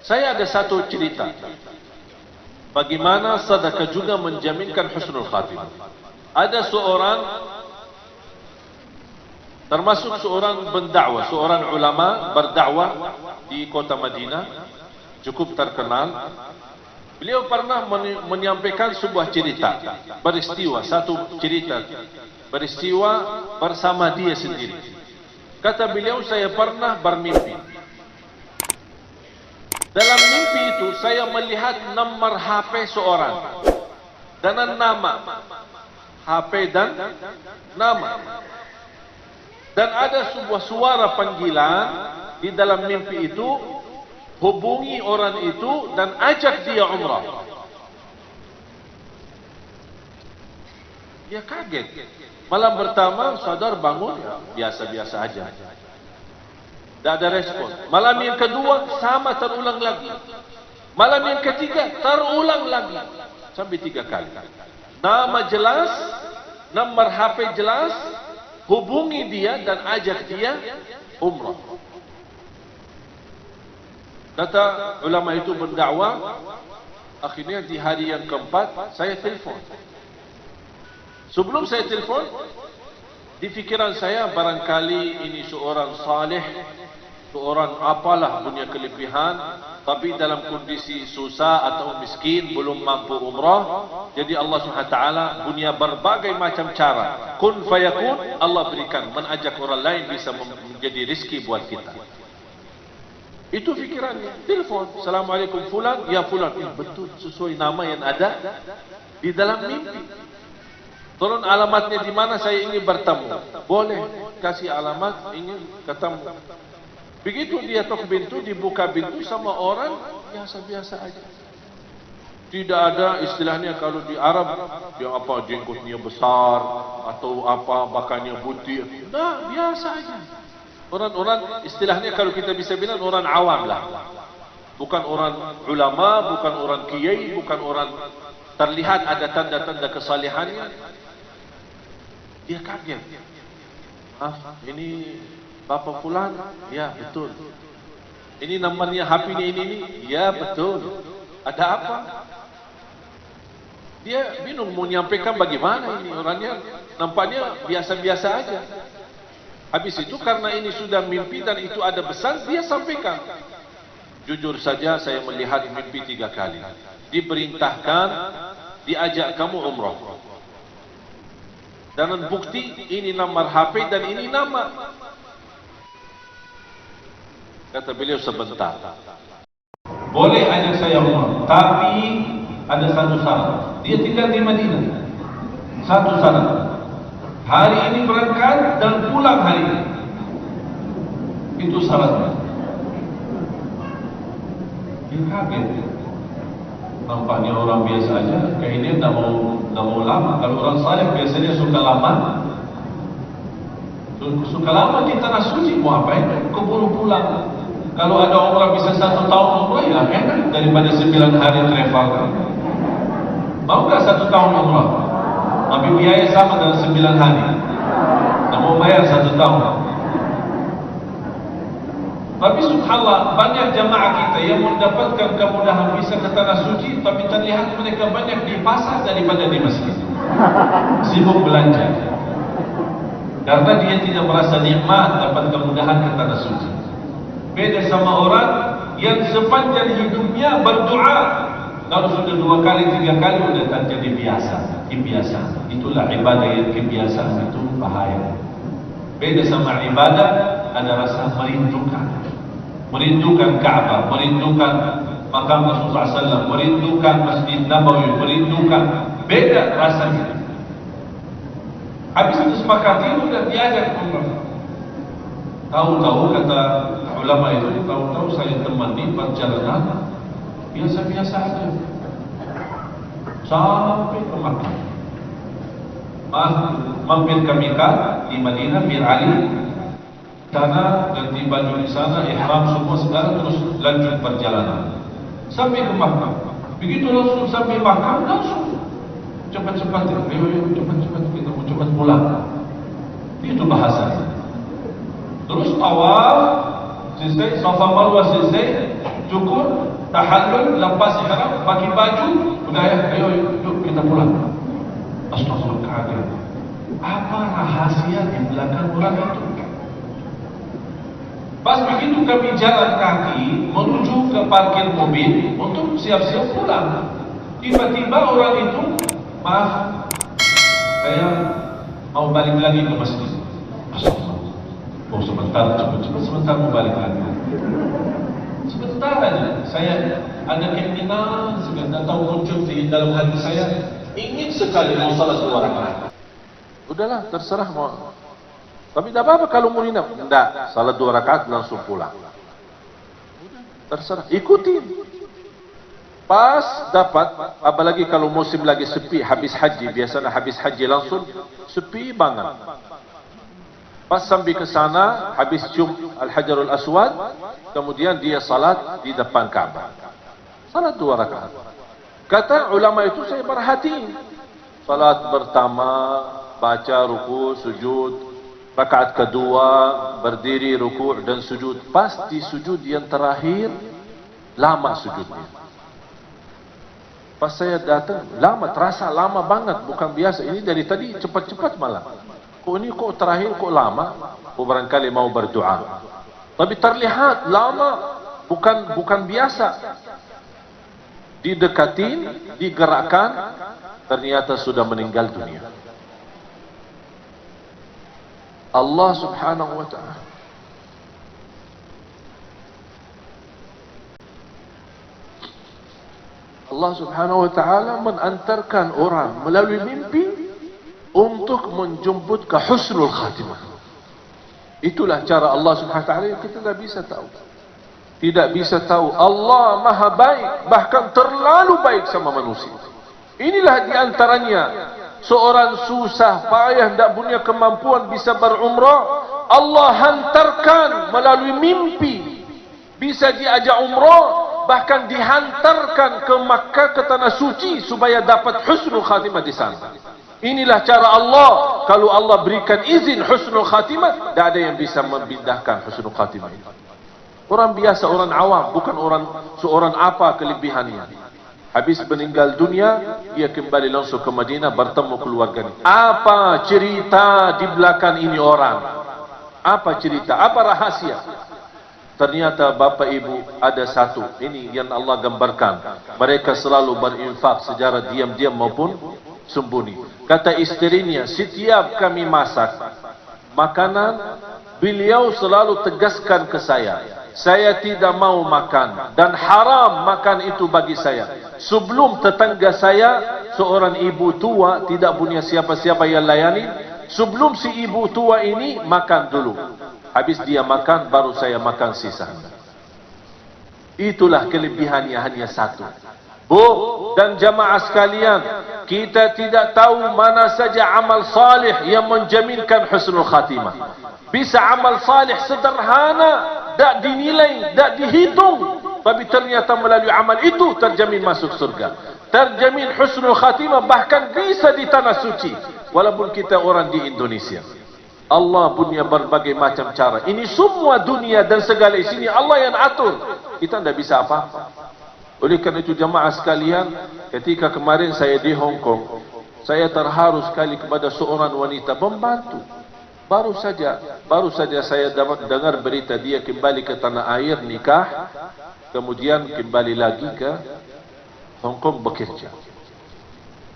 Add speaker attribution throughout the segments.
Speaker 1: Saya ada satu cerita bagaimana sedekah juga menjaminkan husnul khatimah. Ada seorang, termasuk seorang pendakwah, seorang ulama berdakwah di kota Madinah, cukup terkenal. Beliau pernah menyampaikan sebuah cerita, peristiwa, satu cerita, peristiwa bersama dia sendiri. Kata beliau, saya pernah bermimpi. Dalam mimpi itu saya melihat nomor HP seorang dengan nama, HP dan nama. Dan ada sebuah suara panggilan di dalam mimpi itu, hubungi orang itu dan ajak dia umrah. Dia kaget. Malam pertama sadar bangun, ya biasa-biasa aja. Tidak ada respon. Malam yang kedua sama, terulang lagi. Malam yang ketiga terulang lagi sampai 3 kali. Nama jelas, nomor HP jelas, hubungi dia dan ajak dia umrah. Kata ulama itu berdakwah, akhirnya di hari yang keempat saya telefon. Sebelum saya telefon, di fikiran saya barangkali ini seorang saleh, seorang apalah punya kelebihan, tapi dalam kondisi susah atau miskin, belum mampu umrah. Jadi Allah SWT punya berbagai macam cara. Kun fayakun, Allah berikan, mengajak orang lain bisa menjadi rezeki buat kita. Itu fikirannya. Telepon, Assalamualaikum fulan, ya fulan. Ya, betul, sesuai nama yang ada di dalam mimpi. Tolong alamatnya di mana, saya ingin bertemu. Boleh, kasih alamat, ingin ketemu. Begitu dia tok pintu, dibuka pintu sama orang biasa-biasa aja. Tidak ada istilahnya kalau di Arab, dia apa jenggotnya besar atau apa bakannya putih. Nah, biasa aja. Orang-orang istilahnya kalau kita bisa bilang orang awam lah. Bukan orang ulama, bukan orang kiai, bukan orang terlihat ada tanda-tanda kesalehannya. Dia kaget. Ini Bapak Fulan? Ya, betul. Ini nomornya HP-nya ini? Ya, betul. Ada apa? Dia bingung mau menyampaikan bagaimana ini. Orangnya nampaknya biasa-biasa aja. Habis itu karena ini sudah mimpi dan itu ada pesan, dia sampaikan. Jujur saja saya melihat mimpi 3 kali. Diperintahkan, diajak kamu umrah. Dan bukti ini nomor HP dan ini nama. Kata beliau sebentar. Boleh ajak saya umrah, tapi ada satu syarat. Dia tinggal di Madinah. Satu syarat. Hari ini berangkat dan pulang hari ini. Itu syaratnya. Dia kaget. Nampaknya orang biasa aja. Kayak ini tak mau lama. Kalau orang saleh biasanya suka lama. Suka lama kita nak suci, mau apain? Keburu pulang. Kalau ada umrah bisa 1 tahun umrah, ya enak daripada 9 hari travel. Mau tak 1 tahun umrah? Tapi biaya sama dengan 9 hari. Tak mau bayar 1 tahun. Tapi subhanallah, banyak jamaah kita yang mendapatkan kemudahan bisa ke tanah suci, tapi terlihat mereka banyak di pasar daripada di masjid. Sibuk belanja. Karena dia tidak merasa nikmat dapat kemudahan ke tanah suci. Beda sama orang yang sepanjang hidupnya berdoa. Kalau sudah 2 kali, 3 kali sudah terjadi biasa. Kebiasaan. Itulah ibadah yang kebiasaan itu bahaya. Beda sama ibadah, ada rasa merindukan. Merindukan Ka'bah, merindukan makam Rasulullah SAW, merindukan Masjid Nabawi, merindukan. Beda rasanya. Habis itu sepakati sudah diajak umrah. Tahu-tahu kata ulama itu, tahu-tahu saya temani perjalanan biasa-biasa aja sampai ke Makkah. Mampir ke Mekah di Madinah Bir Ali, sana ganti baju di sana, ihram semua segala, terus lanjut perjalanan sampai ke Makkah. Begitu langsung sampai Makkah, langsung cepat-cepat, cepat-cepat kita mau cepat pulang. Itu bahasa. Terus awal selesai, Safa Marwah selesai, cukur, tahallul, lepas ihram, pakai baju, udah ya, ayo yuk kita pulang. Astagfirullahaladzim. Apa rahasia di belakang orang itu? Pas begitu kami jalan kaki menuju ke parkir mobil untuk siap-siap pulang, tiba-tiba orang itu, maaf, saya mau balik lagi ke masjid. Astagfirullah. Oh sebentar, cepat sebentar mau balik lagi. Sebentar aja, saya ada keinginan sebentar tahu muncul di dalam hati saya, ingin sekali mau salat 2 rakaat. Udahlah, terserah mau. Tapi tidak apa-apa kalau mau nginap. Tidak, salat 2 rakaat langsung pulang. Terserah, ikutin. Pas dapat, apalagi kalau musim lagi sepi, habis haji, biasanya habis haji langsung sepi banget. Pas sampai ke sana, habis cium Al-Hajarul Aswad, kemudian dia salat di depan Ka'bah. Salat 2 rakaat. Kata ulama itu, saya perhatiin. Salat pertama, baca ruku, sujud. Rakaat kedua, berdiri, ruku' dan sujud. Pas di sujud yang terakhir, lama sujudnya. Pas saya datang, lama, terasa lama banget, bukan biasa. Ini dari tadi cepat-cepat malah. Kok ini kok terakhir kok lama? Oh barangkali mau berdoa. Tapi terlihat lama, bukan biasa. Didekatin, digerakkan, ternyata sudah meninggal dunia. Allah Subhanahu wa ta'ala. Allah Subhanahu wa ta'ala mengantarkan orang melalui mimpi untuk menjemput ke husnul khatimah. Itulah cara Allah Subhanahu wa ta'ala yang kita tidak bisa tahu. Tidak bisa tahu. Allah maha baik, bahkan terlalu baik sama manusia. Inilah diantaranya seorang susah payah tidak punya kemampuan bisa berumrah, Allah hantarkan melalui mimpi bisa diajak umrah, bahkan dihantarkan ke Makkah, ke tanah suci supaya dapat husnul khatimah di sana. Inilah cara Allah. Kalau Allah berikan izin husnul khatimah, tidak ada yang bisa membindahkan husnul khatimah itu. Orang biasa, orang awam, bukan seorang apa kelebihannya. Habis meninggal dunia, ia kembali langsung ke Madinah bertemu keluarganya. Apa cerita di belakang ini orang? Apa cerita? Apa rahasia? Ternyata Bapak Ibu ada satu. Ini yang Allah gambarkan. Mereka selalu berinfak secara diam-diam maupun sembunyi. Kata istrinya, setiap kami masak makanan, beliau selalu tegaskan ke saya tidak mau makan dan haram makan itu bagi saya. Sebelum tetangga saya, seorang ibu tua tidak punya siapa-siapa yang layani, sebelum si ibu tua ini makan dulu. Habis dia makan, baru saya makan sisa. Itulah kelebihannya hanya satu. Bu dan jamaah sekalian, kita tidak tahu mana saja amal salih yang menjaminkan husnul khatimah. Bisa amal salih sederhana, tak dinilai, tak dihitung, tapi ternyata melalui amal itu terjamin masuk surga, terjamin husnul khatimah, bahkan bisa di tanah suci. Walaupun kita orang di Indonesia, Allah punya berbagai macam cara. Ini semua dunia dan segala isinya Allah yang atur. Kita tidak bisa apa-apa. Oleh karena itu jamaah sekalian, ketika kemarin saya di Hong Kong, saya terharu sekali kepada seorang wanita pembantu. Baru saja saya dapat dengar berita dia kembali ke tanah air nikah, kemudian kembali lagi ke Hong Kong bekerja.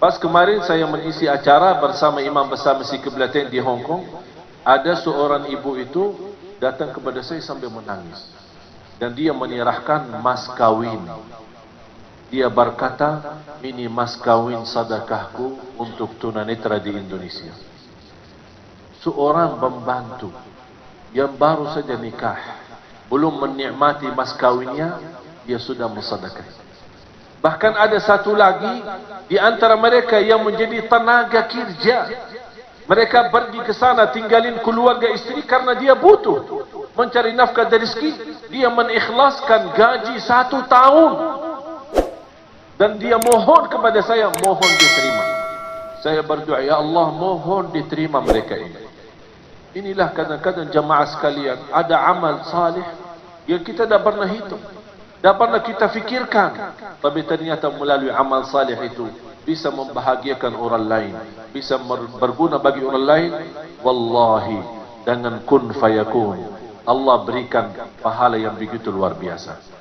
Speaker 1: Pas kemarin saya mengisi acara bersama imam besar Masjid Qiblatain di Hong Kong, ada seorang ibu itu datang kepada saya sambil menangis. Dan dia menyerahkan mas kawin. Dia berkata, ini mas kawin sedekahku untuk tunanetra di Indonesia. Seorang pembantu yang baru saja nikah, belum menikmati mas kawinnya, dia sudah bersedekah. Bahkan ada satu lagi di antara mereka yang menjadi tenaga kerja. Mereka pergi ke sana tinggalin keluarga istri karena dia butuh mencari nafkah dari rezeki. Dia mengikhlaskan gaji 1 tahun. Dan dia mohon kepada saya, mohon diterima. Saya berdoa, ya Allah, mohon diterima mereka ini. Inilah kadang-kadang jamaah sekalian, ada amal salih yang kita tidak pernah hitung. Dapatlah kita fikirkan, tapi ternyata melalui amal salih itu bisa membahagiakan orang lain, bisa berguna bagi orang lain. Wallahi, dengan kun fayakun Allah berikan pahala yang begitu luar biasa.